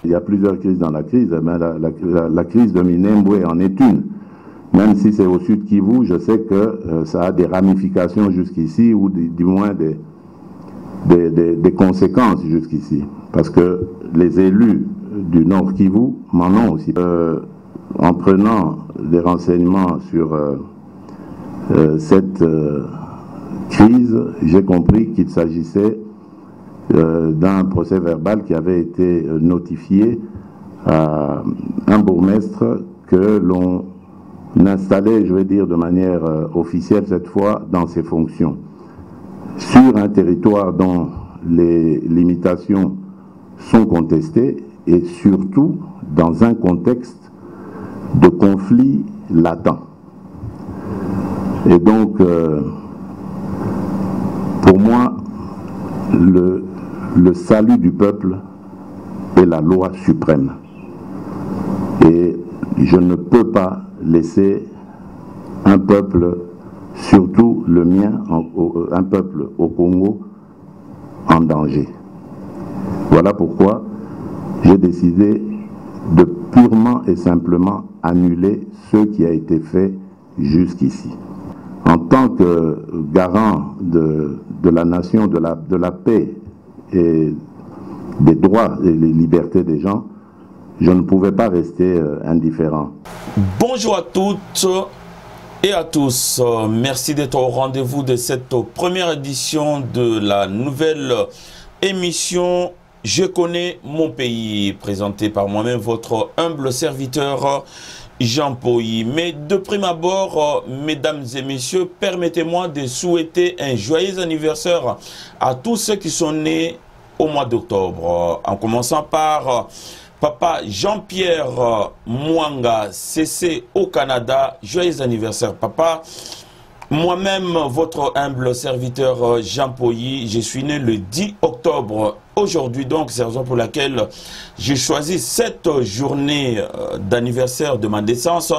Il y a plusieurs crises dans la crise, mais la crise de Minembwe en est une. Même si c'est au sud Kivu, je sais que ça a des ramifications jusqu'ici, ou du moins des conséquences jusqu'ici. Parce que les élus du nord Kivu m'en ont aussi. En prenant des renseignements sur cette crise, j'ai compris qu'il s'agissait d'un procès verbal qui avait été notifié à un bourgmestre que l'on installait, je vais dire de manière officielle cette fois, dans ses fonctions, sur un territoire dont les limitations sont contestées et surtout dans un contexte de conflit latent. Et donc, pour moi, le salut du peuple est la loi suprême. Et je ne peux pas laisser un peuple, surtout le mien, un peuple au Congo, en danger. Voilà pourquoi j'ai décidé de purement et simplement annuler ce qui a été fait jusqu'ici. En tant que garant de la nation, de la paix et des droits et des libertés des gens, je ne pouvais pas rester indifférent. Bonjour à toutes et à tous. Merci d'être au rendez-vous de cette première édition de la nouvelle émission Je connais mon pays, présentée par moi-même, votre humble serviteur Jean Poyi. Mais de prime abord, mesdames et messieurs, permettez-moi de souhaiter un joyeux anniversaire à tous ceux qui sont nés au mois d'octobre. En commençant par Papa Jean-Pierre Mwanga, CC au Canada. Joyeux anniversaire, papa. Moi-même, votre humble serviteur Jean Poyi, je suis né le 10 octobre. Aujourd'hui, donc, c'est la raison pour laquelle j'ai choisi cette journée d'anniversaire de ma naissance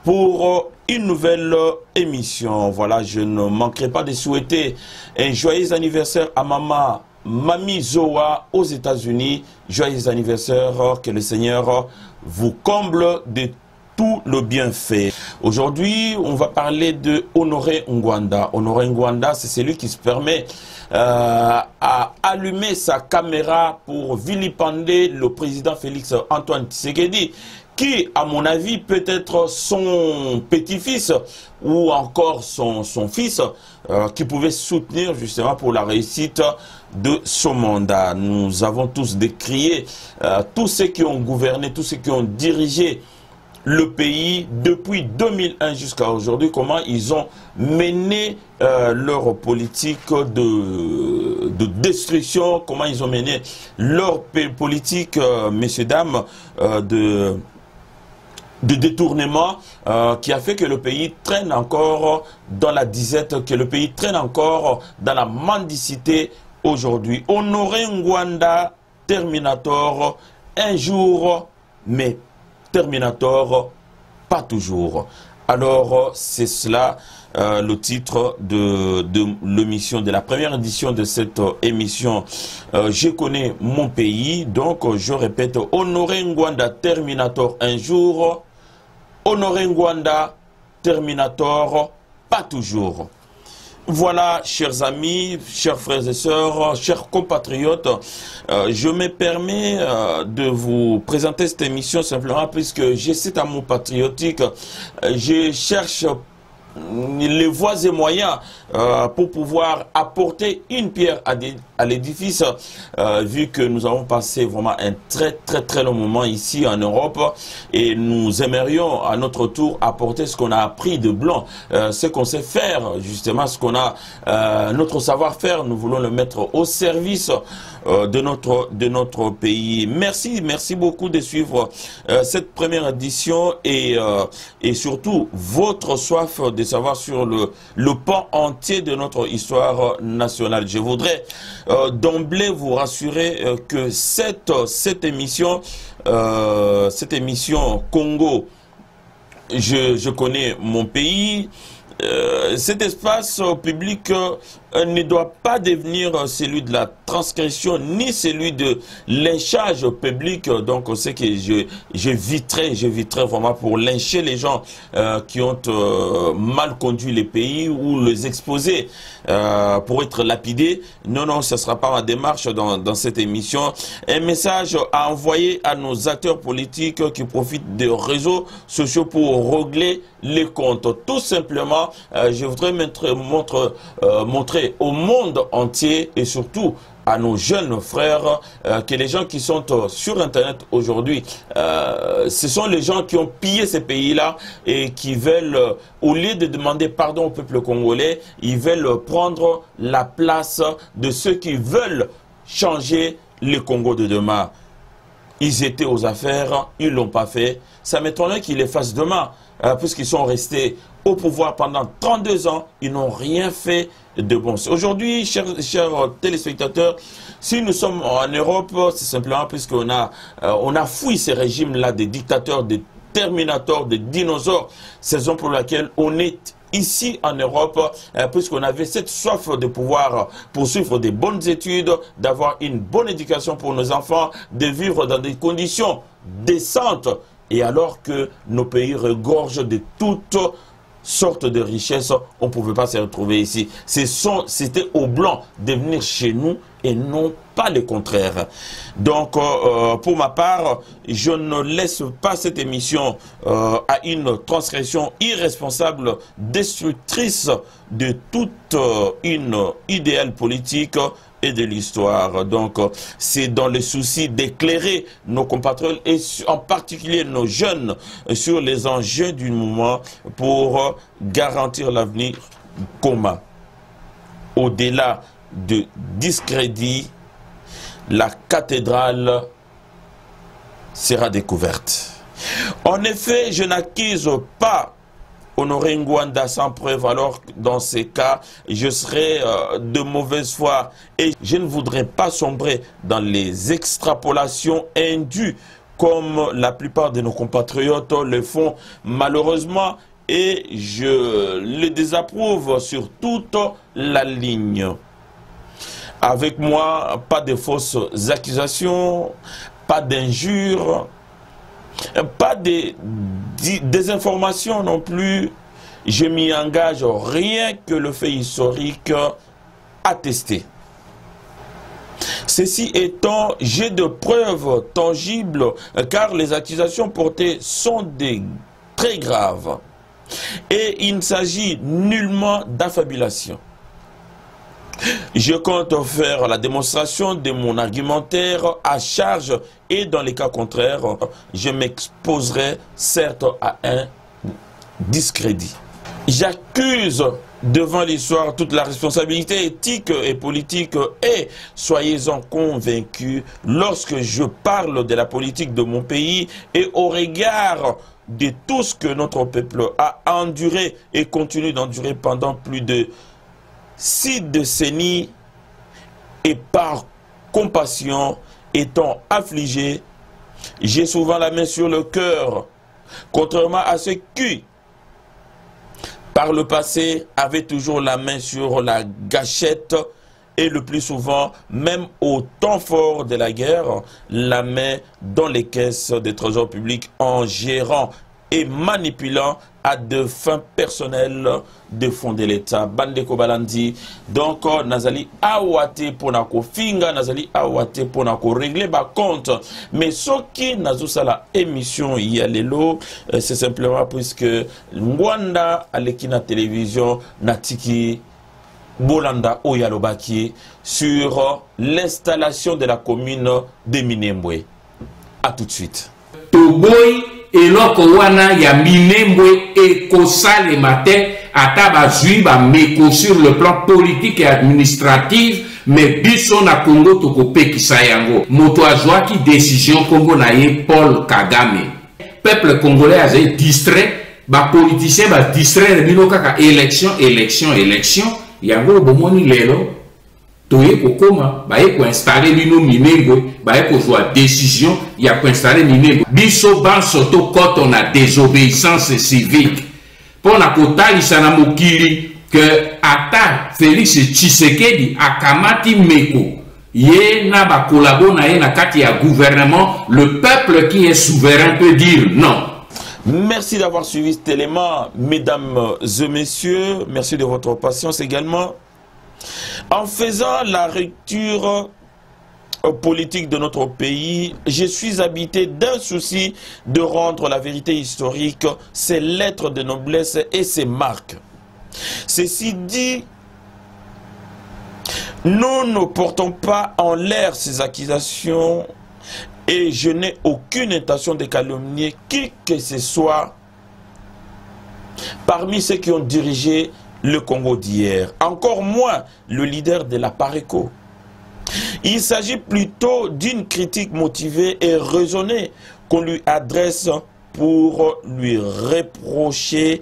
pour une nouvelle émission. Voilà, je ne manquerai pas de souhaiter un joyeux anniversaire à maman Mami Zoa aux États-Unis. Joyeux anniversaire, que le Seigneur vous comble de tout le bienfait. Aujourd'hui, on va parler de Honoré Ngwanda. Honoré Ngwanda, c'est celui qui se permet à allumer sa caméra pour vilipender le président Félix Antoine Tshisekedi, qui, à mon avis, peut être son petit-fils ou encore son fils, qui pouvait soutenir justement pour la réussite de son mandat. Nous avons tous décrié tous ceux qui ont gouverné, tous ceux qui ont dirigé le pays depuis 2001 jusqu'à aujourd'hui, comment ils ont mené leur politique de destruction, comment ils ont mené leur politique, messieurs, dames, de détournement qui a fait que le pays traîne encore dans la disette, que le pays traîne encore dans la mendicité aujourd'hui. Honoré Ngwanda, Terminator, un jour, mais Terminator, pas toujours. Alors, c'est cela le titre de l'émission, de la première édition de cette émission. Je connais mon pays, donc je répète, Honoré Ngwanda, Terminator, un jour. Honoré Ngwanda, Terminator, pas toujours. Voilà, chers amis, chers frères et sœurs, chers compatriotes, je me permets de vous présenter cette émission simplement puisque j'ai cet amour patriotique. Je cherche les voies et moyens pour pouvoir apporter une pierre à l'édifice, vu que nous avons passé vraiment un très long moment ici en Europe et nous aimerions à notre tour apporter ce qu'on a appris de blanc, ce qu'on sait faire, justement ce qu'on a, notre savoir-faire, nous voulons le mettre au service de notre pays. Merci beaucoup de suivre cette première édition et surtout votre soif de savoir sur le pan entier de notre histoire nationale. Je voudrais d'emblée vous rassurer que cette émission Congo, je connais mon pays, cet espace public ne doit pas devenir celui de la transgression ni celui de lynchage public. Donc c'est que je viterai vraiment pour lyncher les gens qui ont mal conduit les pays ou les exposer pour être lapidés. Non, ce ne sera pas ma démarche dans cette émission. Un message à envoyer à nos acteurs politiques qui profitent des réseaux sociaux pour régler les comptes. Tout simplement, je voudrais montrer au monde entier et surtout à nos jeunes frères que les gens qui sont sur Internet aujourd'hui, ce sont les gens qui ont pillé ces pays-là et qui veulent, au lieu de demander pardon au peuple congolais, ils veulent prendre la place de ceux qui veulent changer le Congo de demain. Ils étaient aux affaires, ils ne l'ont pas fait. Ça m'étonnerait qu'ils les fassent demain, puisqu'ils sont restés au pouvoir pendant 32 ans, ils n'ont rien fait de bon. Aujourd'hui, chers téléspectateurs, si nous sommes en Europe, c'est simplement puisqu'on a fouillé ces régimes-là des dictateurs, des terminators, des dinosaures. C'est la raison pour laquelle on est ici en Europe, puisqu'on avait cette soif de pouvoir poursuivre des bonnes études, d'avoir une bonne éducation pour nos enfants, de vivre dans des conditions décentes. Et alors que nos pays regorgent de toutes sortes de richesses, on ne pouvait pas se retrouver ici. C'était aux Blancs de venir chez nous et non pas le contraire. Donc, pour ma part, je ne laisse pas cette émission à une transgression irresponsable, destructrice de toute une idéal politique et de l'histoire. Donc, c'est dans le souci d'éclairer nos compatriotes et en particulier nos jeunes sur les enjeux du moment pour garantir l'avenir commun. Au-delà de discrédit, la cathédrale sera découverte. En effet, je n'accuse pas Honoré Ngwanda sans preuve, alors dans ces cas, je serai de mauvaise foi et je ne voudrais pas sombrer dans les extrapolations indues comme la plupart de nos compatriotes le font malheureusement et je le désapprouve sur toute la ligne. Avec moi, pas de fausses accusations, pas d'injures, pas des informations non plus. Je m'y engage, rien que le fait historique attesté. Ceci étant, j'ai de preuves tangibles car les accusations portées sont très graves. Et il ne s'agit nullement d'affabulation. Je compte faire la démonstration de mon argumentaire à charge et dans les cas contraires, je m'exposerai certes à un discrédit. J'accuse devant l'histoire toute la responsabilité éthique et politique et soyez-en convaincus lorsque je parle de la politique de mon pays et au regard de tout ce que notre peuple a enduré et continue d'endurer pendant plus de 6 décennies et par compassion étant affligé, j'ai souvent la main sur le cœur, contrairement à ceux qui, par le passé, avaient toujours la main sur la gâchette et le plus souvent, même au temps fort de la guerre, la main dans les caisses des trésors publics en gérant et manipulant à de fins personnelles de fonds de l'État. Bandeko Balandi. Donc, Nazali awate pour nako finga, Nazali awate pour nako régler ba compte. Mais ce qui n'a la émission Yalelo, c'est simplement puisque Ngwanda Alekina télévision Natiki Bolanda Oyalobaki sur l'installation de la commune de Minembwe. A tout de suite. Toboy eloko wana ya Minembwe ekosale matin ata bazui ba meko sur le plan politique et administratif mais biso na Congo tokopekisa yango moto azwaki décision Congo na ye Paul Kagame peuple congolais a été distrait ba politicien ba distraire bino kaka élection yango bomoni lelo toye kokoma baye ko installer bino Minembwe baye ko joa décision ya ko installer Minembwe biso banso to quand on a désobéissance civique pour na kotalisa na mokili que ata Félix Tshisekedi akamati meko ye na ba collabo na ye na kati ya gouvernement, le peuple qui est souverain peut dire non. Merci d'avoir suivi cet élément, mesdames et messieurs. Merci de votre patience également. En faisant la lecture politique de notre pays, je suis habité d'un souci de rendre la vérité historique, ses lettres de noblesse et ses marques. Ceci dit, nous ne portons pas en l'air ces accusations et je n'ai aucune intention de calomnier qui que ce soit parmi ceux qui ont dirigé le Congo d'hier, encore moins le leader de la PARECO. Il s'agit plutôt d'une critique motivée et raisonnée qu'on lui adresse pour lui reprocher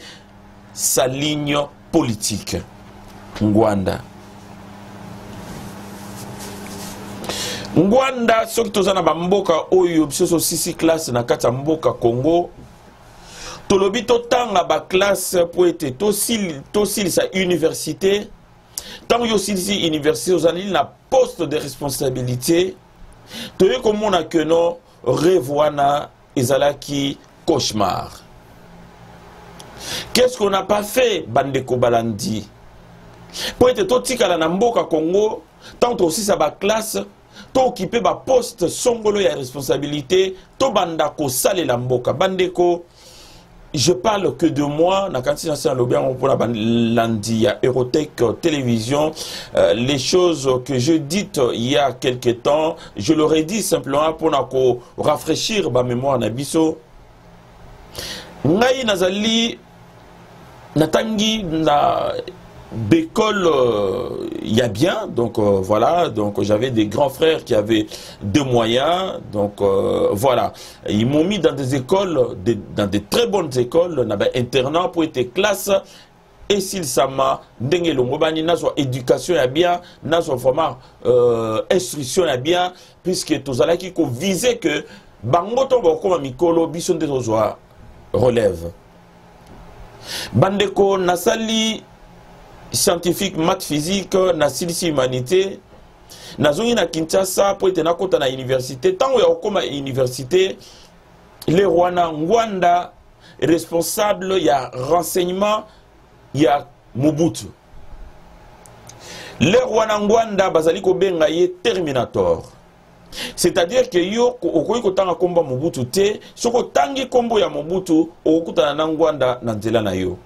sa ligne politique. Ngwanda. Ngwanda, soki tozana ba mboka oyo biso sisi classe na kati ya mboka Congo. Tolobi totanga ba classe pour être tosil sa université. Tant yo silisi université ozali na poste de responsabilité. Toye komona que no revoana ezalaki cauchemar. Qu'est-ce qu'on n'a pas fait, Bandeko Balandi? Pour être totikala na mboka Congo, tant aussi sa ba classe to occupé ba poste songolo ya responsabilité, to bandako sale la mboka. Bandeko, je parle que de moi, na kanti na sen lobia on pona Balandi ya Eurotech télévision, les choses que je dis il y a quelque temps, je l'aurais dit simplement pour nako rafraîchir ba mémoire na biso. Ngai nazali natangi na d'école, il y a bien, donc voilà, donc j'avais des grands frères qui avaient des moyens, donc voilà, ils m'ont mis dans des écoles, dans des très bonnes écoles, on avait internat pour être classe, et s'il s'ama, n'engélongobani, n'a soit éducation ya bien, n'a soit vraiment instruction ya bien, puisque tous allés qui visaient que bangoto bakoma mikolo bison de tozoa relève. Bandeko nasali scientifique, maths, physique, na silisi humanité, na zongi na Kinshasa pour être na kota na université, tant ya okoma université, les Rwanda Ngwanda responsable ya renseignement ya Mobutu. Les Rwanda Ngwanda bazali ko benga ye Terminator. C'est-à-dire que yo okoyi kotanga komba Mobutu te, soko tangi kombo ya Mobutu okutana na Ngwanda na nzela na yo.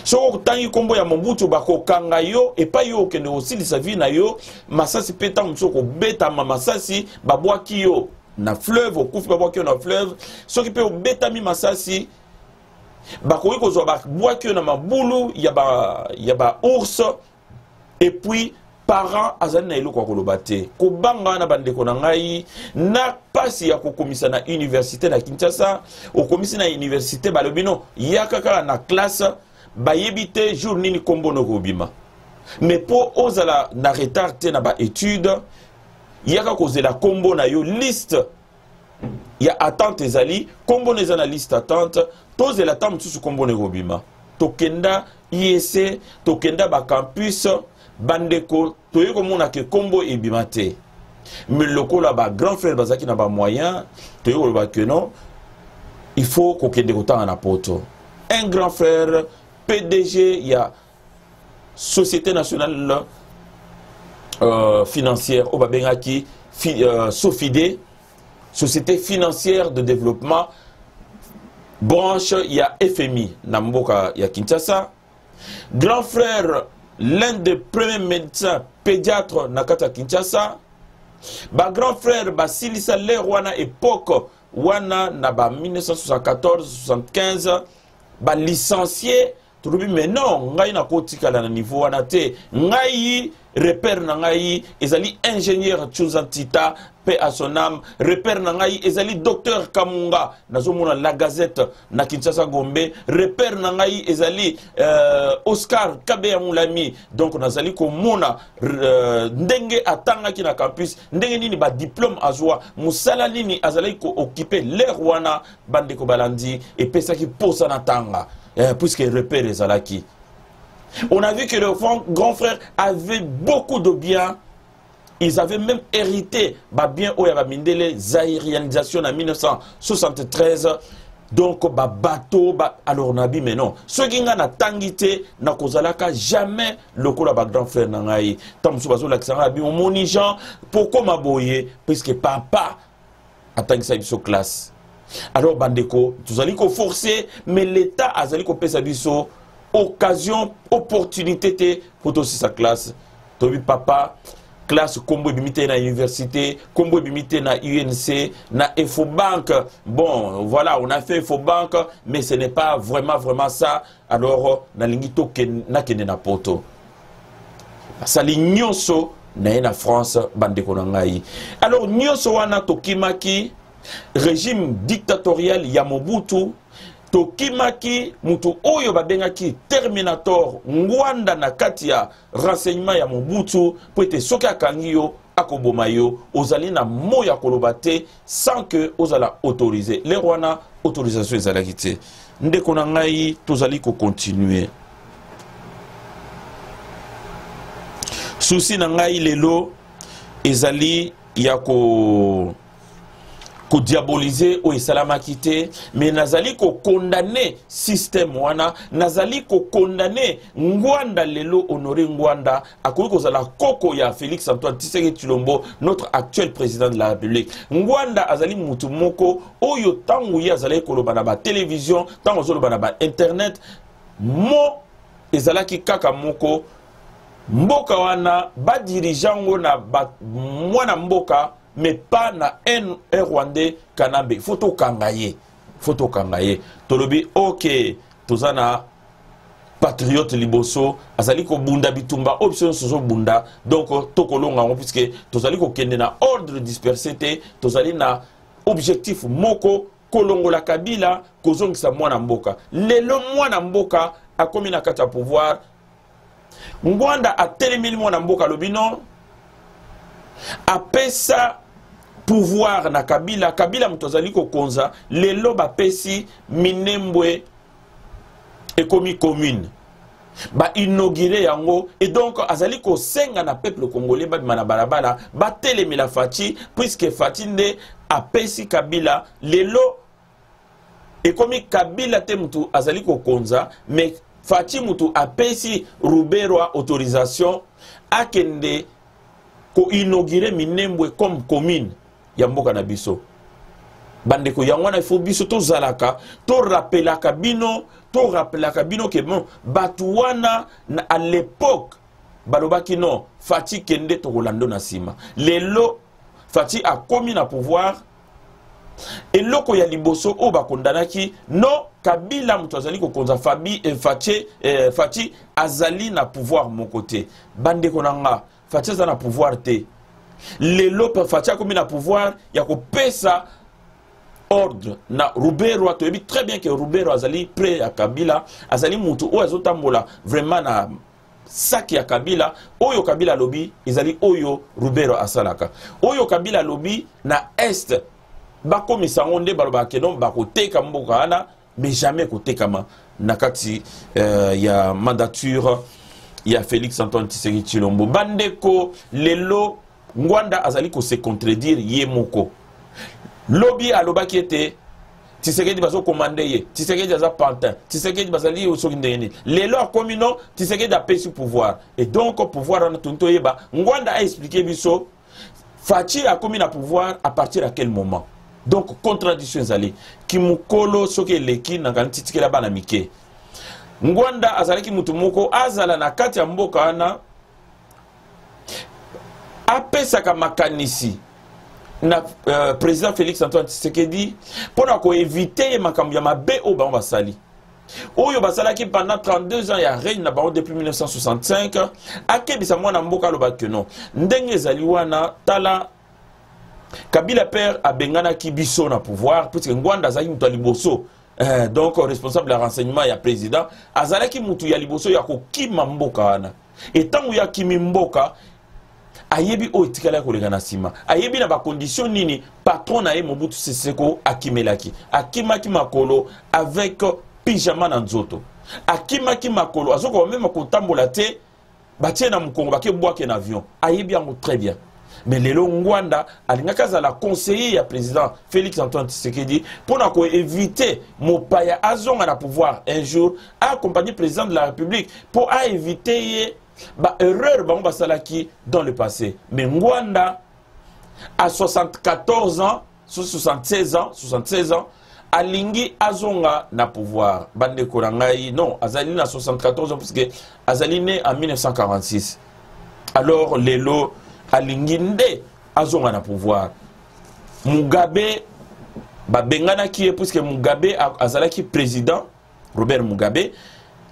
So tangi kombo ya Mobutu bako kanga yo et pas yo kende osili sa vie na yo masasi peta msoko beta masasi babwaki yo na fleuve okufi babwaki yo na fleuve soki pe obeta mi masasi bako ko zo babwaki yo na mabulu ya ba ours et puis parents azali na eloko koloba te ko banga na bandeko na ngai na pasi ya kokomisa na université na Kinshasa okomisi na université balobino yakaka na classe bayebite jour nini kombo no kobima mais pour ozala na retard te na ba étude yaka kozela kombo na yo liste ya attente ezali kombo neza na liste attente tozela tam tusu kombo no kobima tokenda IEC tokenda ba campus bandeko toye komona ke kombo ebima te mais lokola ba grand frère bazaki na ba moyen toye koloba que non il faut kokende kotanga na poto un grand frère PDG, il y a Société nationale financière, Obabengaki, Sofide, Société financière de développement, branche, il y a FMI, Namboka, il y a Kinshasa. Grand frère, l'un des premiers médecins pédiatres, Nakata Kinshasa. Ba grand frère, Basilisa Lerwana, époque, Wana, Naba 1974-75, ba licencié. Mais non, ngai na kotika la niveau wana te ngai repère na ngai ezali ingénieur Chuzantita paix à son âme. Repère Nangaï, ezali docteur Kamunga, nazomona la Gazette, na Kinshasa Gombe. Repère Nangaï, ezali Oscar Kabeya Moulami. Donc nazali komona ndenge atanga ki na campus, ndenge nini ba diplôme azwa, musala nini azali ko occuper l'air wana bande ko balandi et pesa ki posa na tanga. Puisque repère ezalaki. On a vu que le grand frère avait beaucoup de biens. Ils avaient même hérité bien au Yabamindele, zaïrianisation en 1973. Donc, bateau, alors Nabi, mais non. Ceux qui ont tangité, n'a kozalaka jamais le coup de grand frère Nangaï. Tant que vous avez mon gens, pourquoi m'aboyer? Puisque papa a tangé sa classe. Alors, Bandeko, vous allez forcer, mais l'État a allé biso occasion, opportunité pour aussi sa classe. Tobi papa, classe combo bimité na université, combo bimité na UNC, na Infobank. Bon, voilà, on a fait Infobank, mais ce n'est pas vraiment ça. Alors, na lingito na kene na poto. Sali nyonso na France bandeko na ngai. Alors nyonso wana tokimaki régime dictatorial ya Mobutu. Tokimaki mutu oyo babengaki Terminator ngwanda na kati ya renseignement ya Mobutu po ete soki akangi yo akoboma yo ozali na moya koloba te sans que ozala autorisé. Le wana autorisation ezalaki te. Ndeko na ngai tozali ko continuer. Souci na ngai lelo ezali ya ko diaboliser ou salamaki, mais nazali ko condamner système wana, nazali ko condamner Ngwanda lelo honoré Ngwanda akoki kozala koko ya Félix Antoine Tshisekedi Tshilombo, notre actuel président de la République. Ngwanda azali mutu moko oyo tangu ya azali koloba na ba télévision, tangu zoloba na ba internet, mo ezalaki kaka moko mboka wana ba dirigeant na ba mwana mboka mais pas na un Rwandais Kanambe. Photo kangaye. Photo kangaye. Tolobi, ok, tozana patriote liboso, azali ko bunda bitumba, option sozo bunda, donc tokolonga, puisque tozali ko kende na ordre dispersé te, tozali na objectif moko, kolongo la Kabila, kozong sa mwana mboka. Lelo mwana mboka, a komi na kata pouvoir, Ngwanda a télémili mwana mboka lobino, apesa pouvoir na Kabila, Kabila mtozali ko konza, lelo ba pesi Minembwe ekomi commune. Ba inauguré yango, et donc azali ko senga na peuple congolais ba mana balabala, ba telemi la Fati, puisque Fati nde apesi Kabila, lelo ekomi Kabila te mtu azali ko konza, mais Fati mtu apesi Rubero autorisation akende ko inauguré Minembwe comme commune ya mboka na biso. Bandeko ya wana ifo biso to zalaka, to rappelaka bino ke bon, batuwana na à l'époque balobaki non, Fati kende to Rolando na sima. Lelo Fati a commis na pouvoir et loko ya liboso o bakondanaki non, Kabila mtu azali ko konza Fati azali na pouvoir mon côté. Bandeko nanga Fati azali na pouvoir te. Lelo Fati a commis na pouvoir ya ko pesa ordre na Rubero. Tu sais très bien que Rubero azali prêt à Kabila, azali mutu o azotambola vraiment na saki ya Kabila, oyo Kabila lobi ezali oyo Rubero asalaka. Oyo Kabila lobi na est bako misangonde baloba kenon bako teka mboka ana, mais jamais ko tekama nakati ya mandature ya Félix Antoine Tshisekedi Tshilombo. Bandeko lelo Ngwanda azali ko se contredire ye moko. Lobby aloba qui était Tshisekedi bazo commandé ye, Tshisekedi aza pantin, Tshisekedi bazali osoki ndeni. Lelo akomi non, Tshisekedi a pesi pouvoir. Et donc pouvoir na tonto yeba, Ngwanda a expliqué biso Fati a commis na pouvoir à partir à quel moment. Donc contradiction zali ki mukolo soki leki na kanti tikela bana mike. Ngwanda azali ki mutu moko azala na kati ya mboka ana apesaka makanisi na président Félix Antoine Tshisekedi pour éviter makambo ya mabe o ba basali. Oyo basalaki pendant 32 ans ya règne na bango depuis 1965 akebisa mwana mboka loba que non. Ndenge ezali wana tala Kabila père a bengana ki biso na pouvoir parce que Ngwanda azali mutu liboso donc responsable de renseignement ya président azalaki mutu ya liboso ya kokima mboka wana et tangu ya kimi mboka ayebi o etikala koleka na sima ayebi na ba condition nini patron na ye Mobutu Sese Seko akimelaki akimaki makolo avec pyjama na nzoto akimaki makolo azoko même kotambola te batie na mukongo bake bwake na avion ayebi yango très bien. Mais lelo Ngwanda alingaka la conseiller ya président Félix Antoine Tshisekedi pour éviter mopaya azonga na pouvoir un jour accompagner le président de la République pour éviter ba erreur ba basalaki dans le passé. Mais Ngwanda à 74 ans, 76 ans alingi azonga na pouvoir. Bande korangai non, azali na 74 ans parce que azali né en 1946. Alors lelo alinginde azonga na pouvoir. Mugabe babengana qui puisque Mugabe azalaki président Robert Mugabe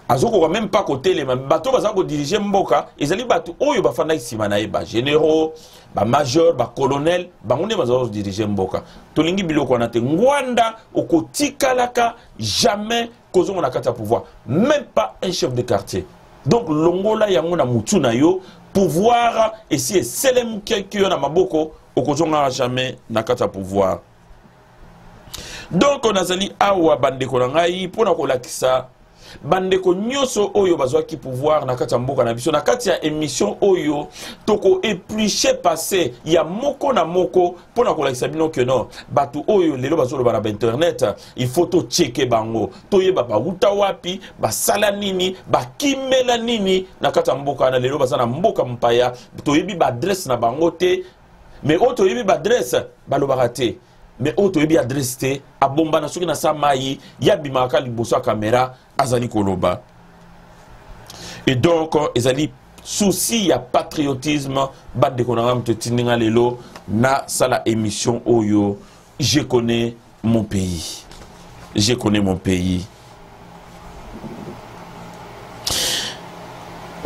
azoko même pas côté les bateau bazako diriger mboka ezali bato oyo bafanda isima na ba généraux ba major ba colonel bangonde bazako diriger mboka tolingi biloko na te Ngwanda okotikalaka jamais kozonga na kata pouvoir même pas un chef de quartier donc longola yango na mutu na yo pouvoir et si selem quelqu'un na maboko okozonga jamais na kata pouvoir. Donc on a sali awa bandeko na ngai pona ko lakisa bandeko nyoso oyo bazwaki pouvoir na kati ya mboka na biso na kati ya émission oyo toko éplucher passé ya moko na moko pona ko lakisa bino que non batu oyo lelo bazolo ba na internet il faut to checker bango toyeba ba uta wapi ba sala nini ba kimela nini na kati ya mboka na lelo bazana mboka mpaya toyebi ba adresse na bango te mais auto yebi ba adresse balobaka te mais auto yebi adresse te abomba na soki na samayi ya bimaka liboso ya caméra azali koloba. Et donc ezali souci ya patriotisme bande konanga mtetinga lelo na sala émission oyo je connais mon pays. Je connais mon pays.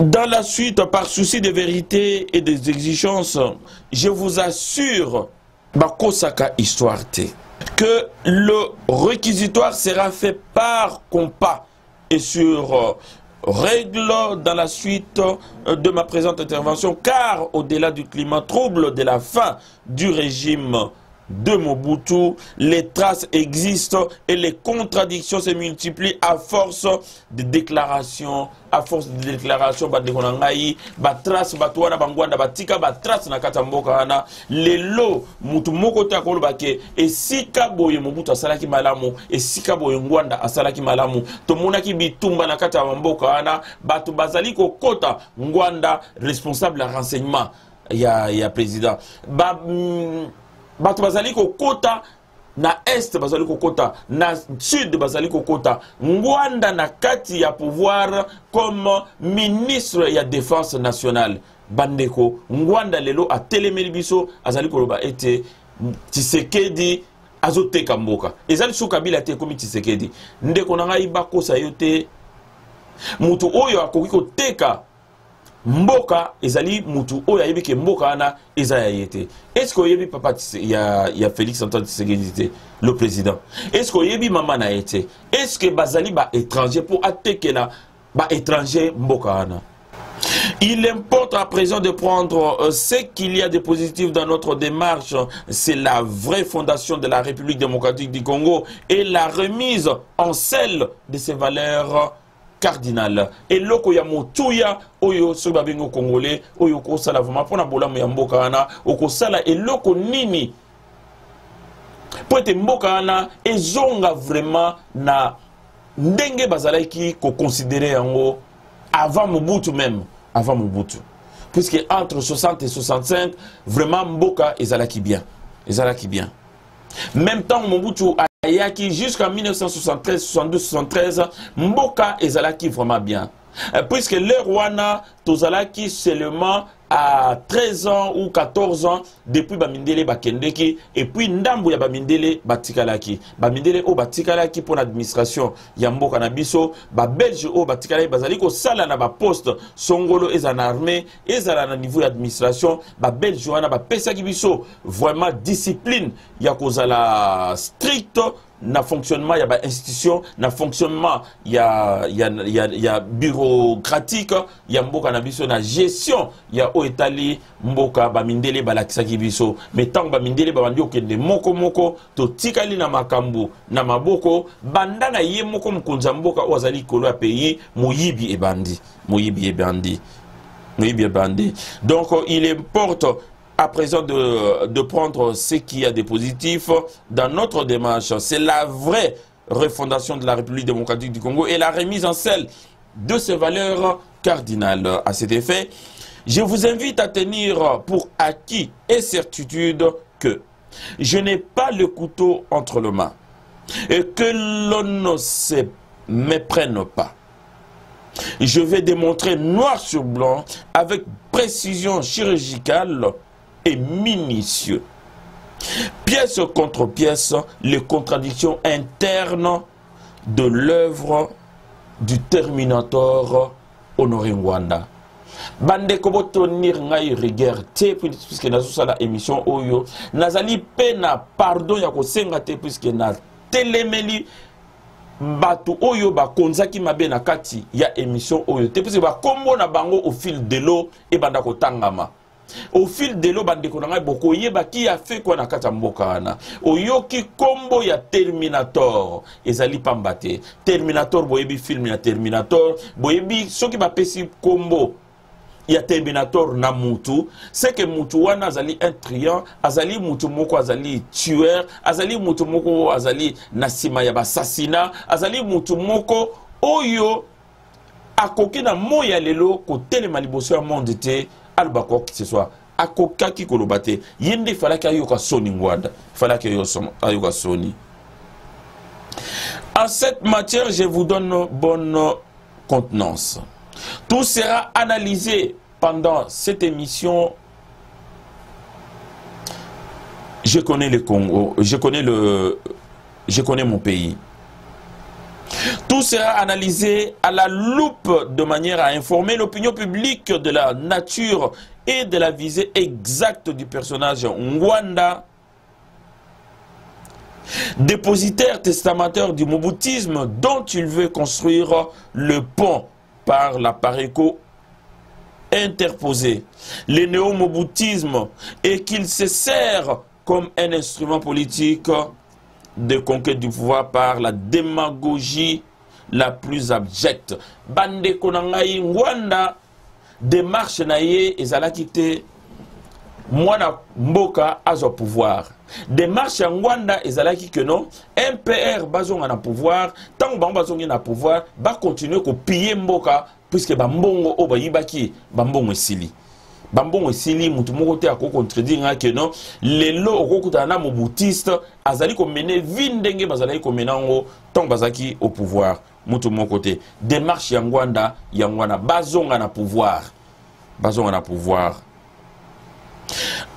Dans la suite, par souci de vérité et des exigences, je vous assure bakosaka histoire que le réquisitoire sera fait par compas et sur règle dans la suite de ma présente intervention, car au-delà du climat trouble de la fin du régime de Mobutu, les traces existent et les contradictions se multiplient à force de déclarations, bandekonangai, ba trace batwana bangwanda batika ba trace na katamboka ana lelo mutu moko ta kolobake et sika boye Mobutu asalaki malamu et sika boye Ngwanda asalaki malamu to monaki bitumba na katamboka ana batu bazali ko kota Ngwanda responsable de renseignement ya président bato bazali ko kota na est bazali ko kota na sud bazali ko kota Ngwanda na kati ya pouvoir comme ministre ya défense nationale bandeko Ngwanda lelo a telemeli biso azali koloba ete Tshisekedi azoteka mboka ezali sou Kabila te komi Tshisekedi ndeko na ngai bakosa yo te mutu oyo akoki koteka mboka ezali mutu oyo ayebi ke mboka ana eza ya yete. Est-ce que oyebi papa ya Félix Antoine Tshisekedi le président? Est-ce que oyebi maman na été? Est-ce que bazali ba étranger pour atekela ba étranger mboka ana? Il importe à présent de prendre ce qu'il y a de positif dans notre démarche. C'est la vraie fondation de la République démocratique du Congo et la remise en selle de ses valeurs cardinal et loko ya motuya oyo so babingo congolais oyo ko sala vraiment pona bolamu ya mboka ana oko sala et loko nini po ete mboka ana ezonga vraiment na ndenge bazalaki ko considérer yango avant Mobutu même avant Mobutu puisque entre 60 et 65 vraiment mboka ezalaki bien même temps Mobutu ayaki jusqu'en 1973, 72, 73, mboka ezalaki vraiment bien. Puisque les Rwanda, Tozalaki seulement à 13 ans ou 14 ans depuis Bamindele Bakendeki et puis Ndambu ya Bamindele Batikalaki. Bamindele o Batikalaki pour l'administration Yambo Kanabiso, ba Belge o Batikalaki Bazaliko sala na ba poste Songolo ezan armée, ezala na niveau d'administration, ba Belge wana ba pesa kibiso vraiment discipline ya kozala strict na fonctionnement ya ba institution na fonctionnement ya bureaucratique ya mboka na biso na gestion ya o etali mboka ba mindele balakisaki biso mais tant ba mindele ba bandi okende moko to tikali na makambu na maboko bandana ye moko mkonza mboka o azali kolo ya pays moyibi e bandi donc il importe à présent de prendre ce qu'il y a de positif dans notre démarche. C'est la vraie refondation de la République démocratique du Congo et la remise en selle de ses valeurs cardinales. À cet effet, je vous invite à tenir pour acquis et certitude que je n'ai pas le couteau entre les mains et que l'on ne se méprenne pas. Je vais démontrer noir sur blanc avec précision chirurgicale et minutieux. Pièce contre pièce, les contradictions internes de l'œuvre du Terminator Honoré Ngwanda. Bande kobo tonir ngai rigueur te puisque na sala émission oyo nazali pena pardon ya kosenga te puisque na telemeli batu oyo ba konzaki mabe na kati ya émission oyo te puisque ba kombo na bango au fil de l'eau et banda ko tangama. Au fil de l'eau, boko yeba qui a fait quoi na kata mboka wana. Oyoki kombo ya Terminator. Ezali pambate. Terminator boyebi film ya Terminator. Boyebi soki ba pesi kombo ya Terminator na mutu. C'est que mutu wana azali un triant. Azali mutu moko azali tueur. Azali mutu moko azali nasima ya assassinat. Azali mutu moko oyo akoki na moya lelo ko telemaliboso ya monde te. Albako que ce soit akoka ki kolobate yende fala ka yoka soni Ngwanda fala ka yoka soni. En cette matière, je vous donne bonne contenance. Tout sera analysé pendant cette émission. Je connais le Congo, je connais mon pays. Tout sera analysé à la loupe de manière à informer l'opinion publique de la nature et de la visée exacte du personnage Ngwanda, dépositaire testamentaire du moboutisme dont il veut construire le pont par la paréco interposée, le néo-moboutisme, et qu'il se sert comme un instrument politique de conquête du pouvoir par la démagogie la plus abjecte. Bande konangai Ngwanda démarche naye ezalaki te mwana mboka azo pouvoir. Démarche ya Ngwanda ezalaki que non MPR bazonga na pouvoir, tant ba bazonga na pouvoir ba continuer ko piller mboka puisque ba mbongo o ba yibaki ba mbongo esili. Bambon esili mutu moko te ako contredire nga que non lelo okokuta na moboutiste azali ko mener vindenge bazali ko menango tant bazaki au pouvoir mutu moko te. Démarche ya Ngwanda bazonga na pouvoir. Bazonga na pouvoir.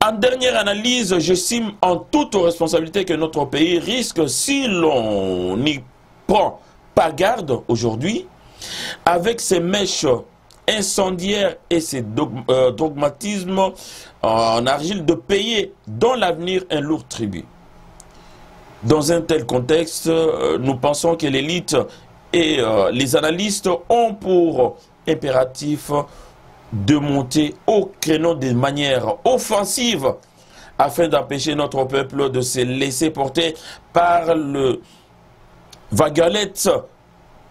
En dernière analyse, j'estime en toute responsabilité que notre pays risque, si l'on n'y prend pas garde aujourd'hui, avec ses mèches incendiaires et ses dogmatismes en argile, de payer dans l'avenir un lourd tribut. Dans un tel contexte, nous pensons que l'élite et les analystes ont pour impératif de monter au créneau de manière offensive afin d'empêcher notre peuple de se laisser porter par le vaguelette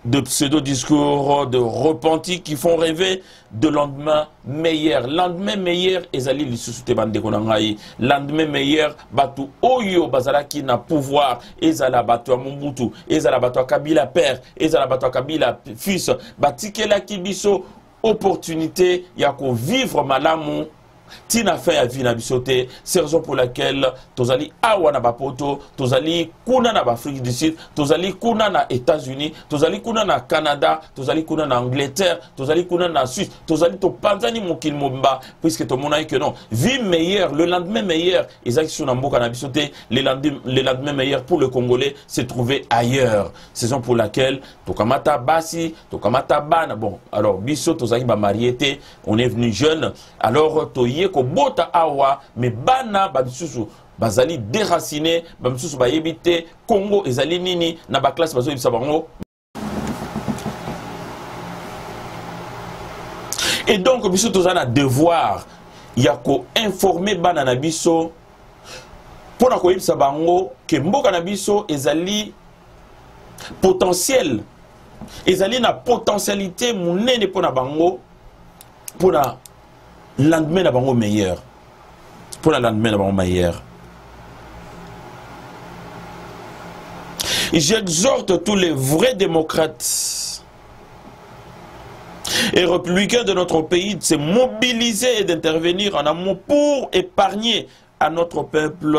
de pseudo-discours de repentis qui font rêver de lendemain meilleur. Lendemain meilleur, ezali lisusu bande konangai. Lendemain meilleur, batu oyo bazalaki na pouvoir, ezala batu a Mobutu, ezala batu a Kabila père, ezala batu a Kabila fils, batikela kibiso opportunité ya ko vivre malamu tina fait à vie na bisoté, c'est raison pour laquelle tozali awa na bapoto, tozali kuna na Afrique du Sud, tozali kuna na États-Unis, tozali kuna na Canada, tozali kuna na Angleterre, tozali kuna na Suisse, tozali to panzani mokil momba, puisque tout le monde a dit que non, vie meilleure, le lendemain meilleur, Isaac Sunamboka na bisoté, le lendemain meilleur pour le Congolais se trouver ailleurs. C'est raison pour laquelle tokamata basi, tokamata bana, bon, alors biso tozali ba mariété, on est venu jeune, alors toye ko bota awa, mais bana babisusu bazali déraciné, babisusu ba yebite Congo ezali nini na ba classe bazo yebisa bango. Et donc biso tozana devoir ya ko informer bana na biso pour na ko yebisa bango que mboka na biso ezali potentiel, ezali na potentialité munene pour na bango, pour na lendemain na bango meilleur, pour la lendemain na bango meilleur. J'exhorte tous les vrais démocrates et républicains de notre pays de se mobiliser et d'intervenir en amont pour épargner à notre peuple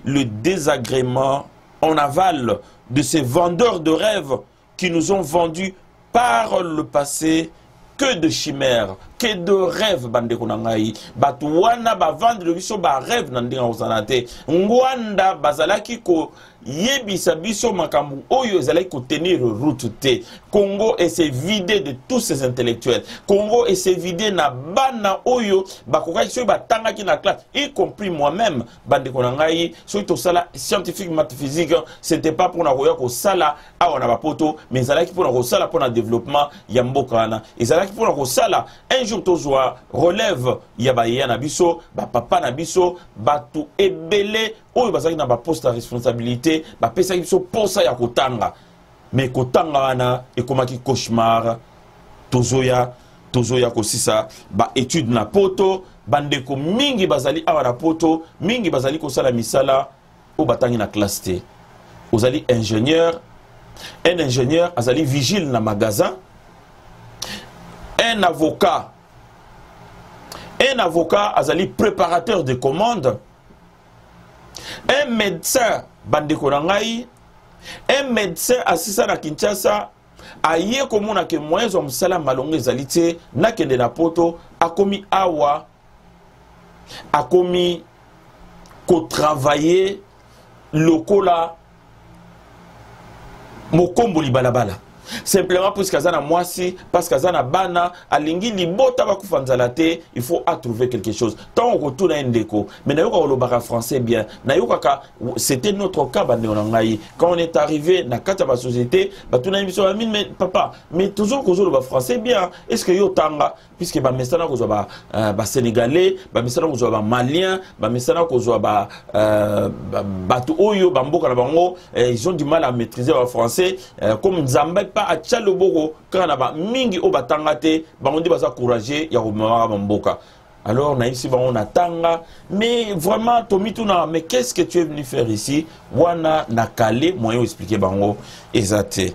le désagrément en aval de ces vendeurs de rêves qui nous ont vendus par le passé que de chimères, que de rêves, bande konangai. Batuwana ba vendre le biso ba rêve nandinga ozanate. Ngwanda bazalaki ko yebisa biso makambu oyo ezalaki ko tenir route te. Congo s'est vidé de tous ces intellectuels. Congo s'est vidé na bana oyo bakokaki so batangaki na classe, y compris moi-même bande konangai. So to sala scientifique mathématique, c'était pas pour na koya ko sala awa na bapoto, mais ezalaki pour na ko sala pour na développement ya mboka na. Ezalaki pour na ko sala jour tozwa relève ya baya na biso, ba papa na biso, batu ebele oyo bazaki na ba poste à responsabilité, ba pesa biso posa ya kotanga. Mais kotanga wana ekomaki cauchemar, tozoya kosisa ba étude na poto, bandeko mingi bazali awa na poto, mingi bazali kosala misala o batangi na classe te. Ozali ingénieur, un ingénieur azali vigile na magasin, un avocat azali préparateur de commandes, un médecin bandeko nangai, un médecin assistant à Kinshasa aye komona ke moyens wa musala malongo ezali te nakende na poto akomi awa akomi ko travailler lokola mokomboli balabala. Simplement parce qu'azana moisi, parce qu'azana bana, alingi libota bakufanzala te, il faut trouver quelque chose. Tant on retourne à Ndeko, mais nayoka olobaka français bien, nayoka c'était notre cas bande onangai. Quand on est arrivé na kata ba société, ba tuna biso ba mine mais papa, mais toujours ko zolo ba français bien. Est-ce que yo tanga puisque ba mesana ko zo ba sénégalais, ba mesana ko zo ba malien, ba mesana ko zo ba batu oyo ba mboka na bango, ils ont du mal à maîtriser le français comme Nzamba pas à Tchalobogo quand on a mingi au batangate on dit baza courageux ya romara mboka. Alors naïf si on attanga mais vraiment tomituna mais qu'est-ce que tu es venu faire ici wana nakale moyen expliquer bango ezate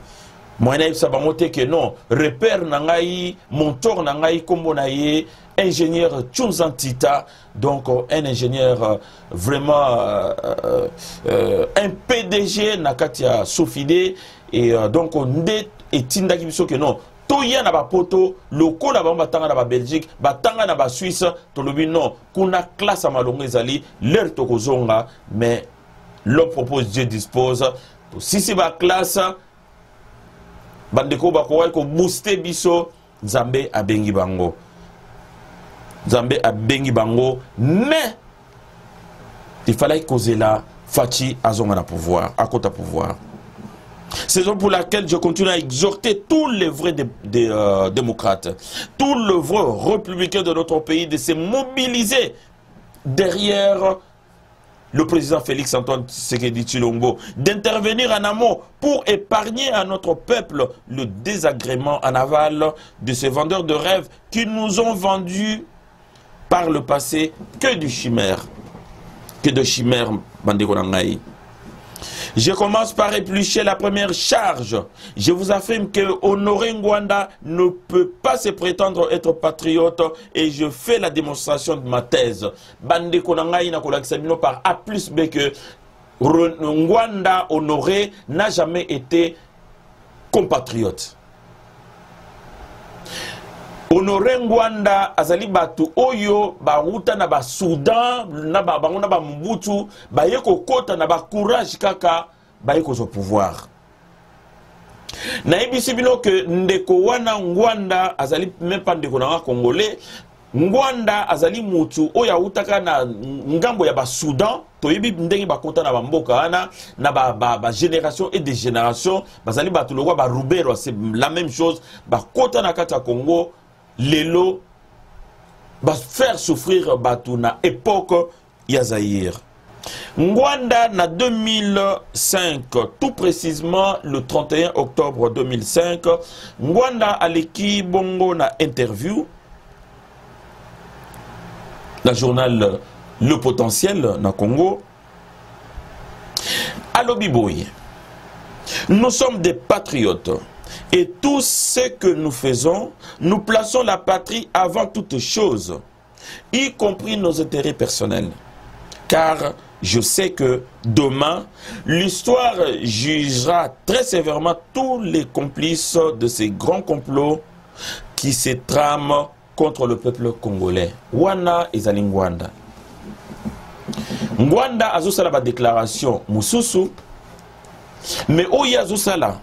moi naïf sa bango te que non repère nangai montor nangai kombo naie ingénieur Tchunzantita, donc un ingénieur vraiment un PDG Nakatia Sofide et donc on est tinda kibiso que non toya na ba poto loko la ba batanga na ba Belgique batanga na ba Suisse to lobi non kuna classe malongo ezali leur tokozonga mais l'homme propose Dieu dispose to si ba classe bandeko ba ko booster biso Nzambe abengi bango. Zambé a bengi bango, mais il fallait causer là, Fachi a zonga pouvoir, à côté pouvoir. C'est la raison pour laquelle je continue à exhorter tous les vrais démocrates, tous les vrais républicains de notre pays de se mobiliser derrière le président Félix Antoine Tshisekedi Tshilombo, d'intervenir en amont pour épargner à notre peuple le désagrément en aval de ces vendeurs de rêves qui nous ont vendus par le passé que du chimère, bandeko nangai. Je commence par éplucher la première charge. Je vous affirme que Honoré Ngwanda ne peut pas se prétendre être patriote et je fais la démonstration de ma thèse. Bande Konangaï na kolakisabino par A plus B que Ngwanda Honoré n'a jamais été compatriote. Honoré Ngwanda azali batu oyo baruta na ba Soudan na ba bango na ba Mobutu ba yeko kota na ba courage kaka ba yeko zo pouvoir. Na ibisi bino que ndeko wana Ngwanda azali même pas ndeko na congolais. Ngwanda azali mutu oya utaka na ngambo ya ba Soudan to yebi ndenge ba kota na ba mboka ana na ba génération et des générations bazali batu lokwa ba Rubero c'est la même chose ba kota na kata Congo. Lelo va faire souffrir Batuna époque Yazaïr. Ngwanda na 2005, tout précisément le 31 octobre 2005, Ngwanda aleki bongo na interview la journal Le Potentiel na Congo. Allo Biboy, nous sommes des patriotes. Et tout ce que nous faisons, nous plaçons la patrie avant toute chose, y compris nos intérêts personnels. Car je sais que demain, l'histoire jugera très sévèrement tous les complices de ces grands complots qui se trament contre le peuple congolais. Wana ezali Ngwanda. Ngwanda azosala ba déclaration mususu, mais oyo azosala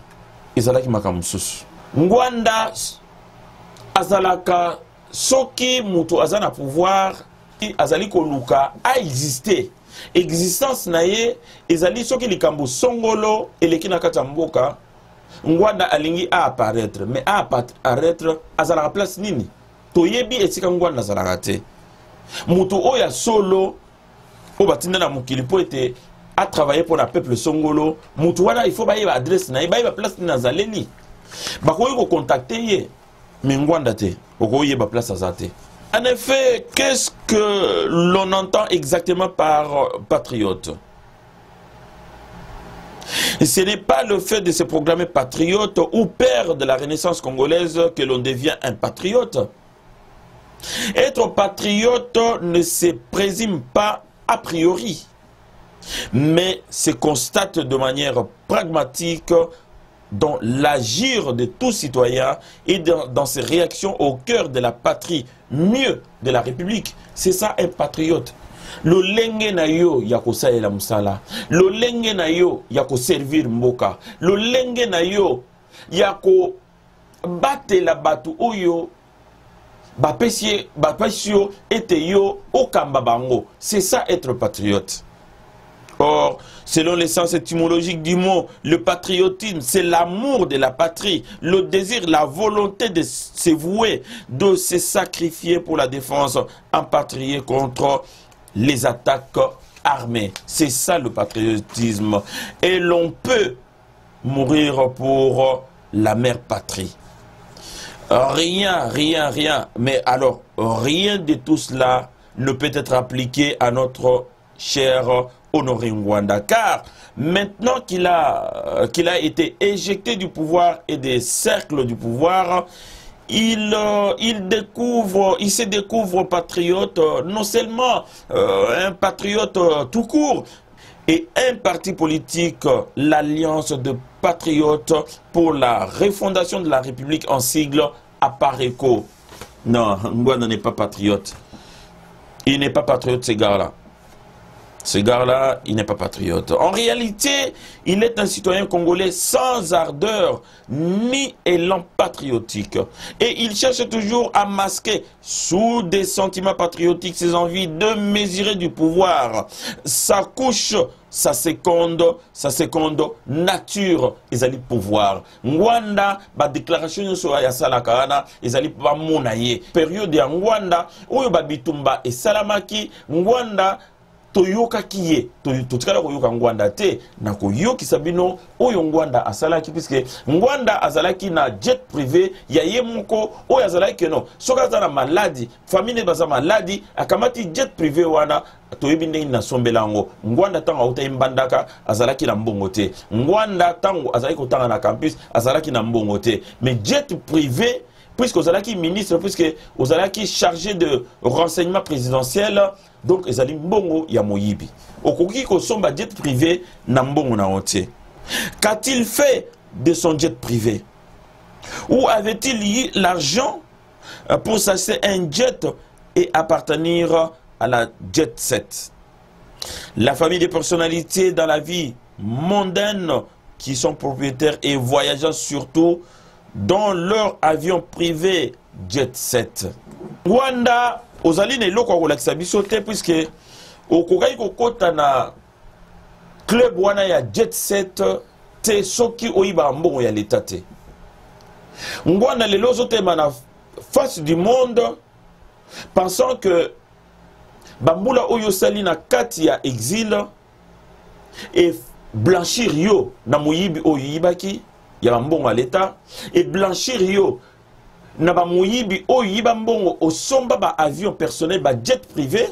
ezalaki makambo mosusu. Ngwanda azalaka soki mutu aza na pouvoir azali koluka a exister. Existence na ye ezali soki likambo songolo eleki na kati ya mboka Ngwanda alingi a apparaître, mais a apparaître azalaka place nini toyebi esika Ngwanda azalaka te. Mutu oya solo o batinda na mokili po ete a travaillé pour le peuple songolo, Moutouana, il faut bailler l'adresse, il faut place Nazaleni. Bakoy ko contacter ye, mais Ngwanda te, bakoy ba place azate. En effet, qu'est-ce que l'on entend exactement par patriote? Ce n'est pas le fait de se proclamer patriote ou père de la Renaissance congolaise que l'on devient un patriote. Être patriote ne se présume pas a priori, mais se constate de manière pragmatique dans l'agir de tout citoyen et dans ses réactions au cœur de la patrie, mieux de la République. C'est ça un patriote. Le lenge na yo yako saela musala, le lenge na yo yako servir mboka, le lenge na yo yako bate la batu oyo bapesio ete yo okamba bango. C'est ça être patriote. Or, selon le sens étymologique du mot, le patriotisme, c'est l'amour de la patrie, le désir, la volonté de se vouer, de se sacrifier pour la défense, en patrie contre les attaques armées. C'est ça le patriotisme. Et l'on peut mourir pour la mère patrie. Rien. Mais alors, rien de tout cela ne peut être appliqué à notre cher Honoré Ngwanda, car maintenant qu'il a été éjecté du pouvoir et des cercles du pouvoir, il se découvre patriote, non seulement un patriote tout court, et un parti politique, l'Alliance de patriotes pour la refondation de la République en sigle APARECO. Non, Ngwanda n'est pas patriote. Il n'est pas patriote, ces gars-là. Ce gars-là, il n'est pas patriote. En réalité, il est un citoyen congolais sans ardeur ni élan patriotique. Et il cherche toujours à masquer sous des sentiments patriotiques ses envies de mesurer du pouvoir. Sa couche, sa seconde nature, ils allaient pouvoir. Ngwanda, ba déclaration sur ya salakana, ils allaient pas monaye. Période ya Ngwanda, où ba bitumba et salamaki, Ngwanda, toyoka kiye totikala koyoka Ngwanda te na koyoki sabino oyo Ngwanda asalaki puisque Ngwanda azalaki na jet privé ya ye moko oyo azalaki non soka za na maladie famille baza maladie akamati jet privé wana toyebi ndenge na sombelango Ngwanda tango auta imbandaka azalaki na mbongo te Ngwanda tango azalaki kotanga na campus azalaki na mbongo te mais jet privé puisque Ozalaki ministre, puisque Ozalaki chargé de renseignement présidentiel, donc Ezali Mbongo ya Moyibi. Okoki ko somba jet privé na Mbongo na honte. Qu'a-t-il fait de son jet privé? Où avait-il eu l'argent pour s'acheter un jet et appartenir à la jet set? La famille des personnalités dans la vie mondaine qui sont propriétaires et voyageant surtout dans leur avion privé jet set. Ngwanda ozali ne loko kolakisa biso te puisque okokai kokota na club wana ya jet set te soki oyiba mbongo ya leta te. Ngwanda lelo zotema na face du monde pensant que bambula oyo sali na kati ya exil et blanchir yo na moyibi oyo yibaki ya mbongo à l'état et blanchir yo na ba moyibi oyo yiba mbongo osomba ba avion personnel ba jet privé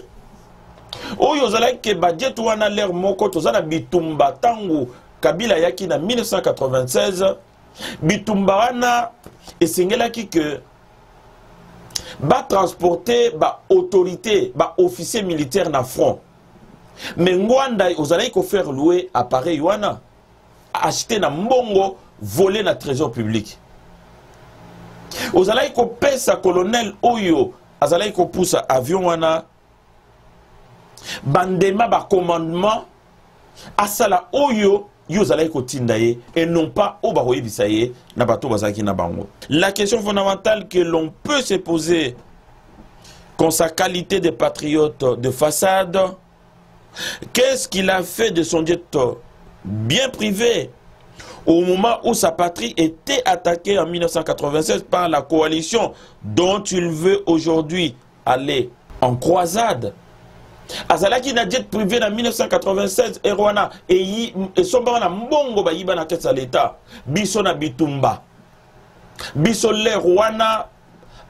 oyo zalaki ke ba jet wana l'air moko tozana bitumba tango Kabila yaki na 1996 bitumba wana esengelaki que ba transporter ba autorité ba officier militaire na front mais Ngwanda ozalaki ko faire louer appareil wana acheter na mbongo voler na trésor public. Ozalaki ko pesa colonel oyo azalaki ko poussa avion wana bandema ba commandement asala oyo yo zalaki ko tindaye et non pas o ba koyebisa ye na bato bazaki na bango. La question fondamentale que l'on peut se poser con sa qualité de patriote de façade, qu'est-ce qu'il a fait de son jet bien privé au moment où sa patrie était attaquée en 1996 par la coalition dont il veut aujourd'hui aller en croisade? Azalaki na jet privé en 1996 et Rwanda et somba na mbongo ba yiba na kesa l'État biso na bitumba biso le Rwanda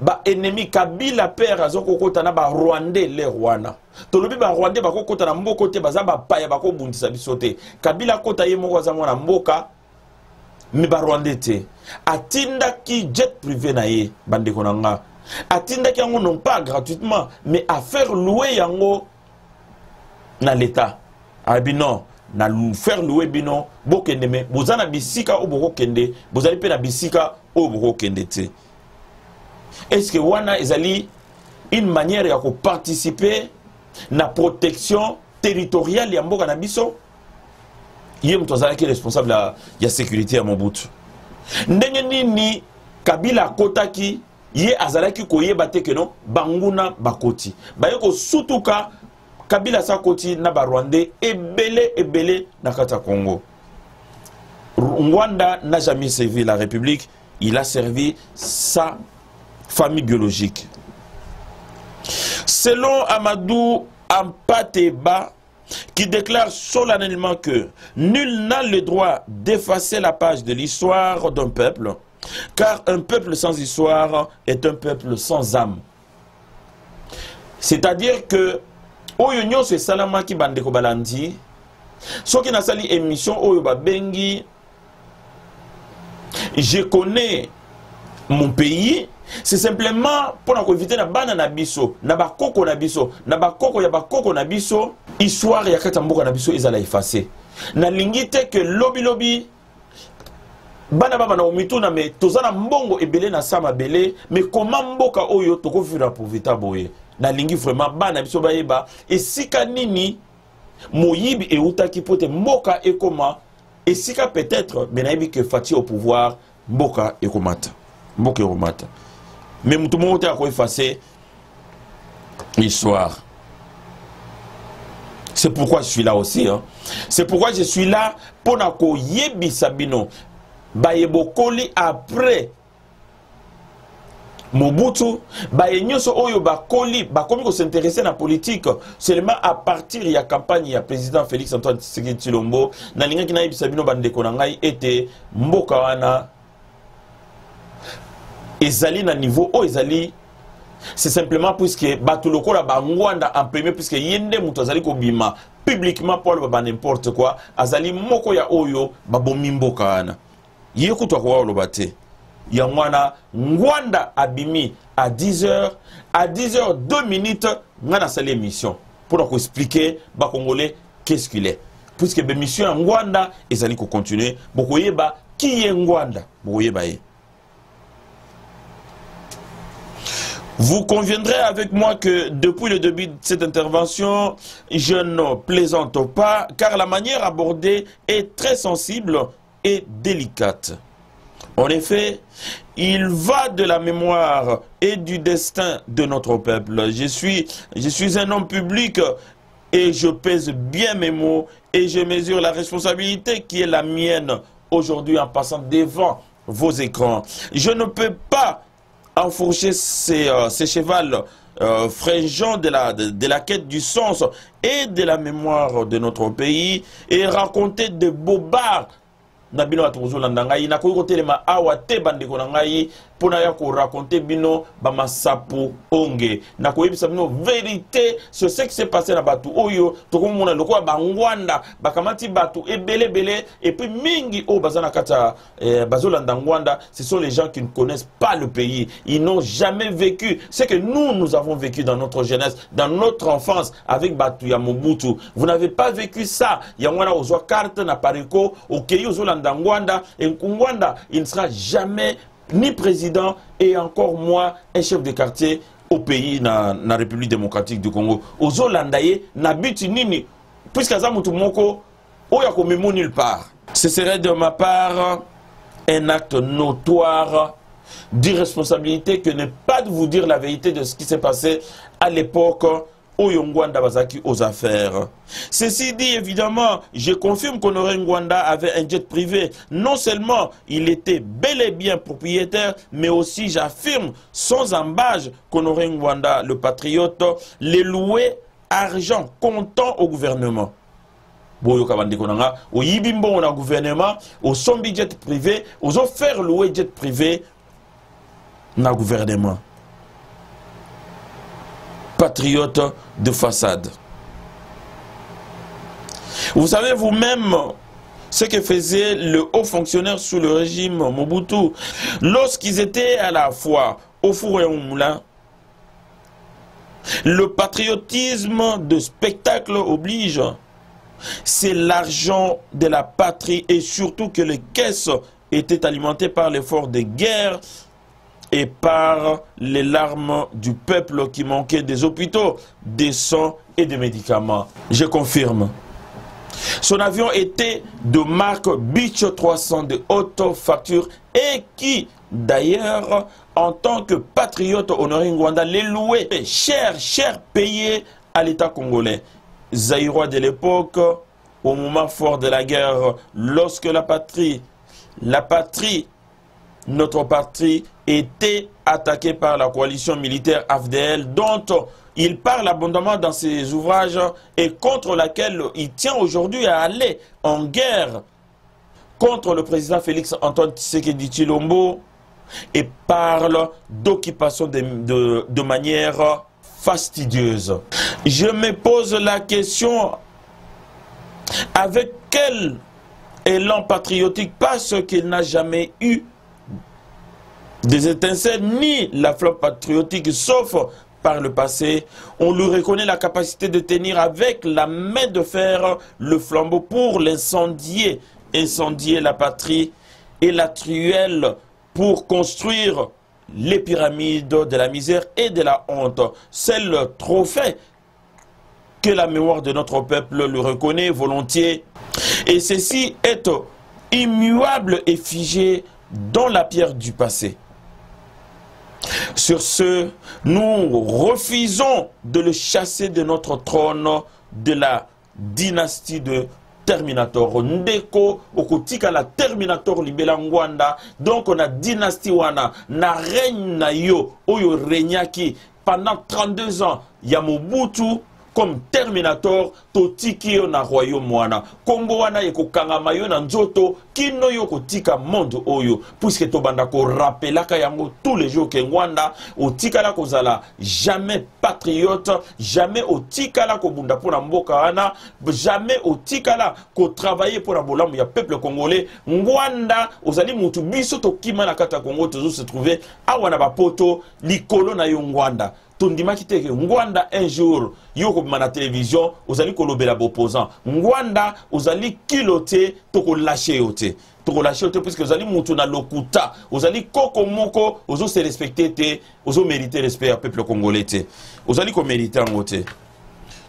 ba ennemi Kabila père azoko kota na ba Rwandais le Rwanda tolobi ba Rwandais ba kokota na mboko te baza ba paya ba ko bundisa biso te Kabila kota ye moko azango na mboka mi ba Rwandais te atinda ki jet privé na ye bandeko nanga atinda ki yango non pas gratuitement mais à faire louer yango na l'État. Ah non, na faire louer bino bokende me bozana bisika o boko kende bozali pe na bisika o boko kende te. Est-ce que wana ezali une manière ya ko participer na protection territoriale ya mboka na biso? Yem tozala ki responsable ya sécurité ya Mobutu. Ndenge nini Kabila kotaki ye azalaki koyeba te que non banguna bakoti. Bayeko sutuka Kabila sakoti na ba Rwandais ebele na kata Congo. Rwanda n'a jamais servi la République, il a servi sa famille biologique. Selon Amadou Ampateba, qui déclare solennellement que nul n'a le droit d'effacer la page de l'histoire d'un peuple, car un peuple sans histoire est un peuple sans âme. C'est-à-dire que oyo nyonso esalamaki bandeko balandi soki nasali émission oyo babengi je connais mon pays, c'est simplement pour éviter na bana na biso na bakoko na biso na bakoko ya bakoko na biso histoire ya kata mboka na biso ezala effacé na lingite que lobi bana baba na omituna me tozana mbongo ebele na sama bele mais comment mboka oyo toko vivre pour vita boye na lingi vraiment bana biso bayeba esika nini moyibi eutaki pote mboka ekoma esika peut-être mais naibi que fati au pouvoir mboka ekomata mboka ekomata mais mutu monte a ko effacer l'histoire. C'est pourquoi je suis là aussi hein. C'est pourquoi je suis là pour na ko yebi sabino bayebokoli après Mobutu, bayenyoso oyo bakoli, bakomi ko s'intéresser na politique seulement à partir de la campagne ya président Félix Antoine Tshisekedi Tshilombo, na linga kina yebisa bino bandeko na ngai ete mboka wana ezali na niveau o ezali, c'est simplement puisque batu lokola bangwanda en premier, puisque yende muto azali ko bima publiquement pour le n'importe quoi, azali moko ya oyo babomi mboka wana. Yeku to kwa lobate. Yangwana Ngwanda abimi à 10h, à 10h 2 minutes, ngana sali émission pour nous expliquer ba Congolais qu'est-ce qu'il est. Puisque l'émission Ngwanda ezali ko continuer, bokoyeba qui est Ngwanda, bokoyeba ye. Vous conviendrez avec moi que depuis le début de cette intervention, je ne plaisante pas, car la manière abordée est très sensible et délicate. En effet, il va de la mémoire et du destin de notre peuple. Je suis un homme public et je pèse bien mes mots et je mesure la responsabilité qui est la mienne aujourd'hui en passant devant vos écrans. Je ne peux pas enfourcher ces chevals fringeants de la quête du sens et de la mémoire de notre pays et raconter des bobards. Nabino atuzolanda ngai na koyiko telema awa te bandeko na ngai pona ya ko raconter bino ba masapu onge na koyebisa bino vérité sur ce qui s'est passé na batu oyo tokomona lokwa bangwanda bakamati batu ebele et puis mingi o bazana kata bazolanda ngwanda, ce sont les gens qui ne connaissent pas le pays, ils n'ont jamais vécu ce que nous avons vécu dans notre jeunesse, dans notre enfance avec batu ya Mobutu. Vous n'avez pas vécu ça. Yangwana ozwa carte na pariko okeyi ozolanda Ngwanda, et Ngwanda, il ne sera jamais ni président et encore moins un chef de quartier au pays, na République démocratique du Congo. Ozo landaye na biti nini, puisque za mutu moko oya ko memo nulle part. Ce serait de ma part un acte notoire d'irresponsabilité que ne pas de vous dire la vérité de ce qui s'est passé à l'époque Ngwanda Bazaki aux affaires. Ceci dit, évidemment, je confirme qu'Honoré Ngwanda avait un jet privé. Non seulement il était bel et bien propriétaire, mais aussi j'affirme sans embâche qu'Honoré Ngwanda, le patriote, les louait argent comptant au gouvernement. Boyoka bandekonanga, au yibimbo on a gouvernement, au sombi jet privé, aux offert louer jet privé, na gouvernement. Patriote de façade. Vous savez vous-même ce que faisait le haut fonctionnaire sous le régime Mobutu lorsqu'ils étaient à la fois au four et au moulin. Le patriotisme de spectacle oblige. C'est l'argent de la patrie et surtout que les caisses étaient alimentées par l'effort de guerre et par les larmes du peuple qui manquait des hôpitaux, des sangs et des médicaments. Je confirme. Son avion était de marque Beech 300 de haute facture et qui, d'ailleurs, en tant que patriote Honoré Ngwanda, les louait cher payé à l'État congolais. Zaïrois de l'époque, au moment fort de la guerre, lorsque notre patrie était attaquée par la coalition militaire AFDL, dont il parle abondamment dans ses ouvrages et contre laquelle il tient aujourd'hui à aller en guerre contre le président Félix Antoine Tshisekedi Tshilombo et parle d'occupation de manière fastidieuse. Je me pose la question, avec quel élan patriotique, parce qu'il n'a jamais eu des étincelles ni la flamme patriotique, sauf par le passé, on lui reconnaît la capacité de tenir avec la main de fer le flambeau pour l'incendier, incendier la patrie et la truelle pour construire les pyramides de la misère et de la honte. C'est le trophée que la mémoire de notre peuple lui reconnaît volontiers. Et ceci est immuable et figé dans la pierre du passé. Sur ce, nous refusons de le chasser de notre trône de la dynastie de Terminator ndeko okotika la Terminator libela Ngwanda. Donc on a dynastie wana na règne na yo oyo renyaki pendant 32 ans ya Mobutu comme Terminator totiki yo na royaume wana kombo wana ekokangama yo na nzoto kino yo kotika monde oyo puisque tobanda ko rappelaka yango tous les jours ke Ngwanda otikala kozala jamais patriote, jamais otikala ko bunda pour mboka wana, jamais otikala ko travailler pour la bolamu ya peuple congolais. Ngwanda ozali mutu biso tokima na kata Congo toujours se trouver awana ba poto likolo na yo Ngwanda. Tondima kiteke Ngwanda un jour yoko na télévision ozali kolobela opposant Ngwanda ozali kiloté toko lâcher yote toko lâcher yote puisque ozali mutu na lokuta ozali koko moko ozo se respecter te ozo mériter respect à peuple congolais te ozali ko mériter ngote.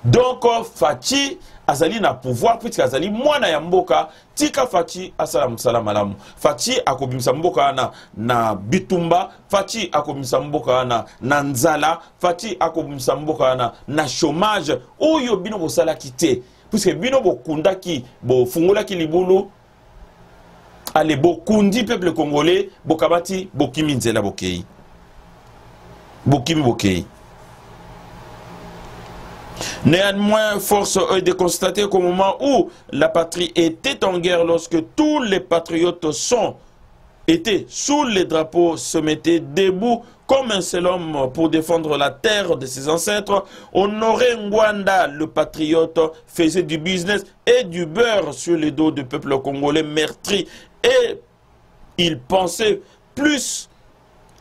Donc Fachi azali na pouvoir puisque azali mwana ya mboka tika Fachi asala musala malamu. Fachi akobimisa mboka na bitumba, Fachi akobimisa mboka na nzala, Fachi akobimisa mboka na chômage oyo bino bosala kite puisque bino bokunda ki bo fungola ki libulu ale bokundi peuple congolais bokabati bokimi nzela bokei bokimi bokei. Néanmoins, force est de constater qu'au moment où la patrie était en guerre, lorsque tous les patriotes étaient sous les drapeaux, se mettaient debout comme un seul homme pour défendre la terre de ses ancêtres, Honoré Ngwanda, le patriote, faisait du business et du beurre sur les dos du peuple congolais meurtri. Et il pensait plus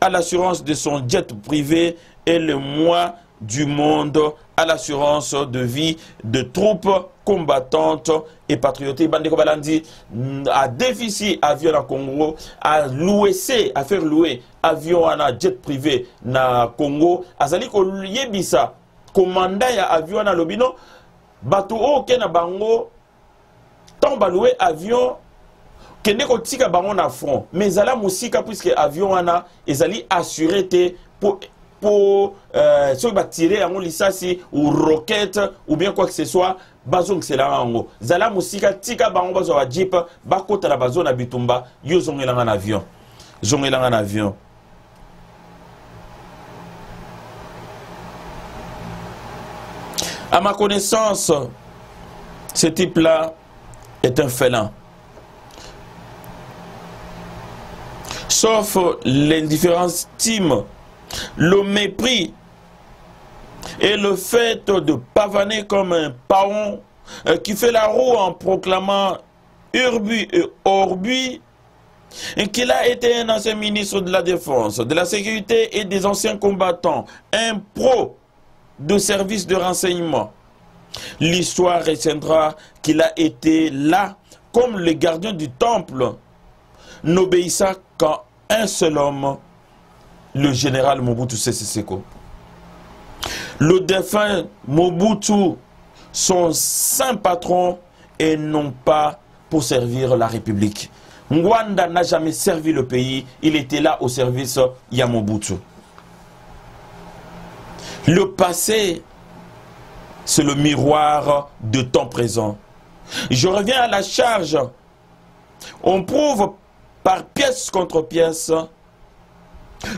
à l'assurance de son jet privé et le mois du monde à l'assurance de vie de troupes combattantes et patriotiques. Bandeko Balandi a déficit avion à Congo, a loué à faire louer avion à jet privé na Congo. Azali ko yebisa commandant ya avion na lobino bato o kena bango tomba loué avion kende ko tika bango na front. Mais zala musika puisque avion wana ezali assuré te pour ceux qui tirer en lisasi ou roquette ou bien quoi que ce soit bazong c'est là ngo zala musika tika bango bazo wa jeep bakota la bazo na bitumba yo zongela en avion à ma connaissance ce type là est un félin sauf l'indifférence team, le mépris et le fait de pavaner comme un paon qui fait la roue en proclamant Urbi et Orbi qu'il a été un ancien ministre de la Défense, de la Sécurité et des anciens combattants, un pro de service de renseignement. L'histoire retiendra qu'il a été là comme le gardien du temple, n'obéissant qu'à un seul homme, le général Mobutu Sese Seko. Le défunt Mobutu, son saint patron, et non pas pour servir la République. Ngwanda n'a jamais servi le pays, il était là au service de Mobutu. Le passé, c'est le miroir de temps présent. Je reviens à la charge. On prouve par pièce contre pièce,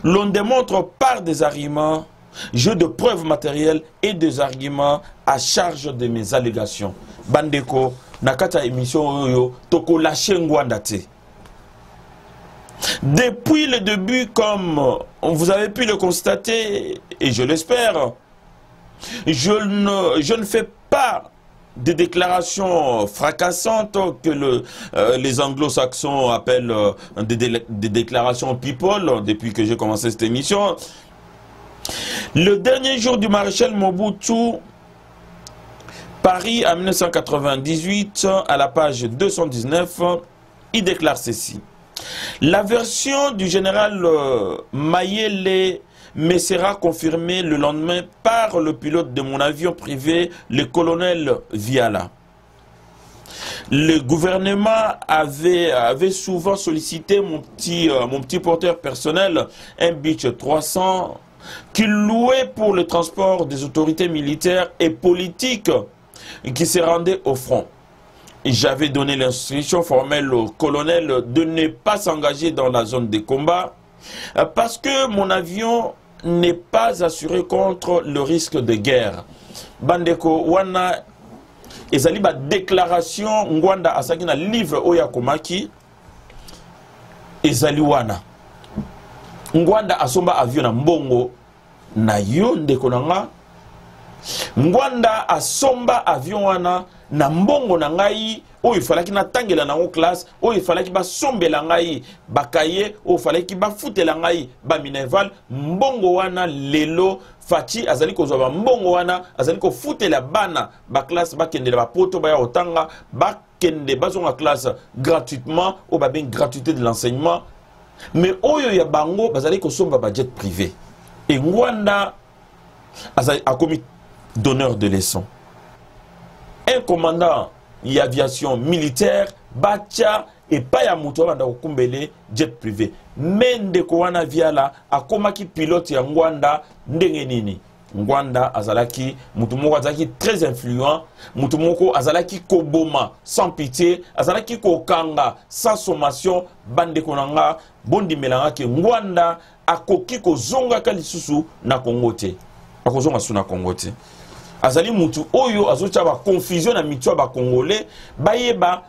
l'on démontre par des arguments, jeu de preuves matérielles et des arguments à charge de mes allégations. Bandeko, nakata émission yo, toko lâche Ngwanda te. Depuis le début, comme vous avez pu le constater, et je l'espère, je ne fais pas des déclarations fracassantes que les anglo-saxons appellent des déclarations people depuis que j'ai commencé cette émission. Le dernier jour du maréchal Mobutu, Paris en 1998, à la page 219, il déclare ceci. La version du général Mayele me sera confirmée le lendemain par le pilote de mon avion privé, le colonel Viala. Le gouvernement avait souvent sollicité mon petit porteur personnel, un Beech 300, qu'il louait pour le transport des autorités militaires et politiques qui se rendaient au front. j'avais donné l'instruction formelle au colonel de ne pas s'engager dans la zone de combat parce que mon avion n'est pas assuré contre le risque de guerre. Bandeko wana ezali ba déclaration Ngwanda asaki na livre oya komaki ezali wana Ngwanda asomba avion na mbongo na yo ndeko nanga Ngwanda asomba avion wana na mbongo na ngai oyo falaki na tangela nango classe oyo falaki ba sombela ngai bakaye oyo falaki ba futela ngai ba minerval mbongo wana lelo Fachi azali kozwa ba mbongo wana azali ko futela bana ba classe ba kende ba poto ba ya otanga ba kende bazonga classe gratuitement ou ba ben gratuité de l'enseignement mais oyo ya bango bazali ko somba ba jet privé et Ngwanda azali a commis donneur de leçons. Un commandant d'aviation militaire, Bacha et Payamuto banda kumbele jet privé. Mende kowana viala akomaki pilote ya Ngwanda ndenge nini. Ngwanda azalaki mutumoko azalaki très influent, mutumoko azalaki koboma sans pitié, azalaki kokanga sans sommation bande konanga bondi melanga ke Ngwanda akoki kozonga kalisusu na Congo te. Akozonga suna Congo te. Azali mutu oyo azocha ba confusion na mitwa ba congolais bayeba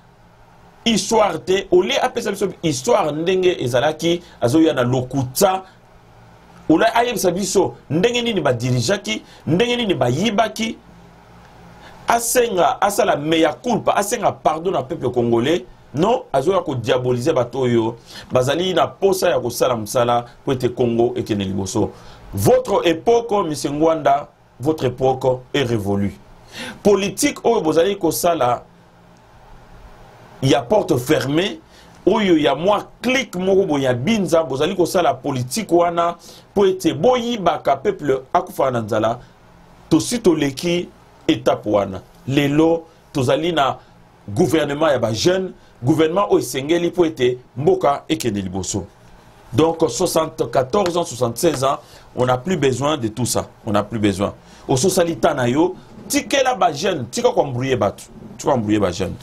histoire te ole apesa biso histoire ndenge ezalaki azoya na lokuta ola ayebisa biso ndenge nini ba dirijaki ndenge nini ba yibaki asenga asala meya culpa asenga pardon na peuple congolais non azoya ko diaboliser bato oyo bazali na posa ya kosala msala po ete Congo ekene liboso. Votre époque monsieur Ngwanda, votre époque est révolue. Politique, oyo bozali kosala, il y a porte fermée, oyo il y a moi clic moko boya binza, bozali kosala politique wana, po ete boyi baka peuple akufa na nzala, tosi toleki étape wana. Lelo, tozali na gouvernement ya ba jeune, gouvernement oyo sengeli po ete mboka ekende liboso. Donc 74 ans, 76 ans, on n'a plus besoin de tout ça. On n'a plus besoin. Au socialita na yo, tike la ba jeune, tika ko mbrouiller batu. Tu vas mbrouiller ba jeune.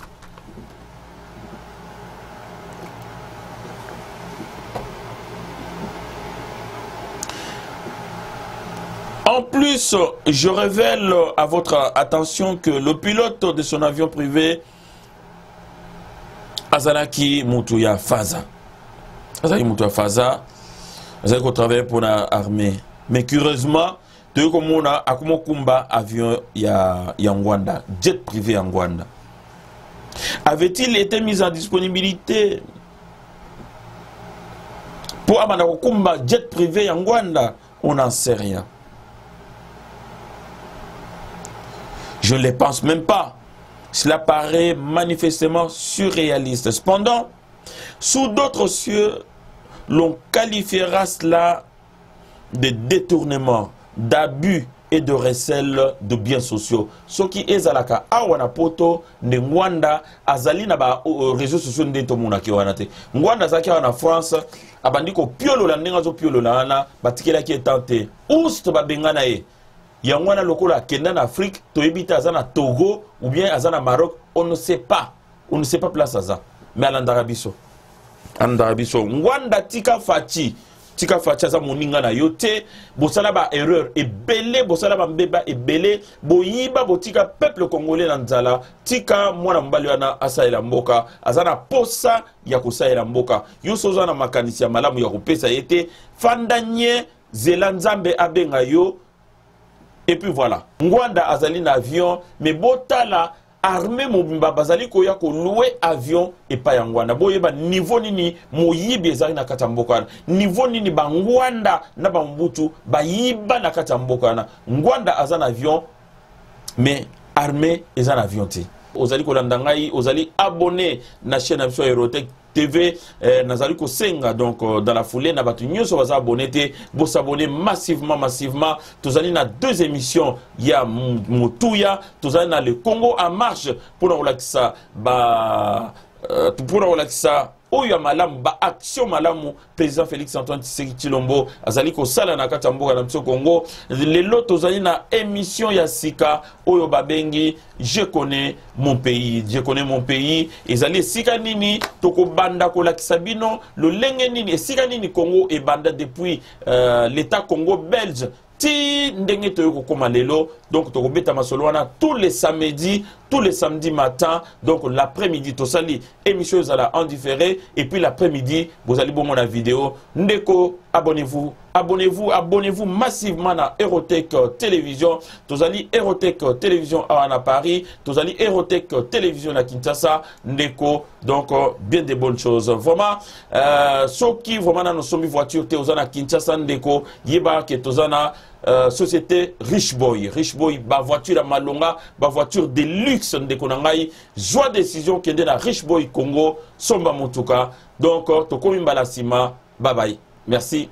En plus, je révèle à votre attention que le pilote de son avion privé, Azalaki Moutouya Faza. Azalaki Moutouya Faza, Azalaki travaille pour l'armée. Mais curieusement, de comme on a Akumokumba avion ya Ngwanda, jet privé en Ngwanda. Avait-il été mis en disponibilité pour Amanakumba jet privé en Ngwanda? On n'en sait rien. Je ne les pense même pas. Cela paraît manifestement surréaliste. Cependant, sous d'autres cieux, l'on qualifiera cela de détournement, d'abus et de recel de biens sociaux. Ce qui est alaka awana poto ne Ngwanda azali na ba réseaux sociaux ndento mona ki wana te. Ngwanda zaki na France abandiko piolo la ndenga zo piolo la ana batikela ki etante. Oust ba bengana e. Yangwana lokola kenda en Afrique, toyebita azana Togo ou bien azana Maroc, on ne sait pas. On ne sait pas place aza. Mais à l'Andarabiso. Andarabiso. Ngwanda tika fachi. Tika fachi aza moninga na yote. Bosala ba erreur. Et belé, bosala ba mbeba. Et belé. Boyiba botika peuple congolais nanzala. Tika mwana mbali wana asa elamboka. Azana posa ya kusa elamboka. Yoso zana makanisi ya malamu ya kupesa yete. Fandanye zelanzambe abenga yo. Et puis voilà, Ngwanda azali na avion, mais botala armée mobimba bazali koya ko louer avion et pas Ngwanda. Boyeba niveau nini moyibi ezali na katamboka. Niveau nini ba Ngwanda na ba Mbutu ba yiba na katamboka. Ngwanda azan avion, mais armée ezan avion te. Ozali ko landangai, ozali abonné na chaîne Avion Aérotech TV, nazali ko senga donc dans la foulée na batu nyoso baza abonné te, bo s'abonner massivement. Tozali na 2 émissions, ya Moutouya, tozali na le Congo en marche pour relaxer oyo malamu ba action malamu président Félix Antoine Tshisekedi Tshilombo azali ko sala na kati mboka na biso Congo. Lelo tozali na émission ya sika oyo babengi je connais mon pays. Je connais mon pays. Ezali sika nini toko banda ko lakisa bino lo lenge nini sika nini Congo e banda depuis l'état Congo belge ti ndenge toyoko koma lelo. Donc tokobeta masolo wana tous les samedis matin. Donc l'après-midi tosali émission zala en différé et puis l'après-midi vous allez bon la vidéo ndeko. Abonnez-vous massivement à Aerotech Télévision. Tozali Aerotech Télévision à Paris, Tozali Aerotech Télévision à Kinshasa, Ndeko. Donc bien des bonnes choses. Vraiment, ceux qui vraiment nous sommes voitures Tozana Kinshasa Ndeko, yeba que Tozana société Rich Boy, ba voiture à Malonga, ba voiture de luxe Ndeko nangai, joie décision qui est de la Rich Boy Congo, Somba Motuka. Donc Tokomi Balasima, bye bye. Merci.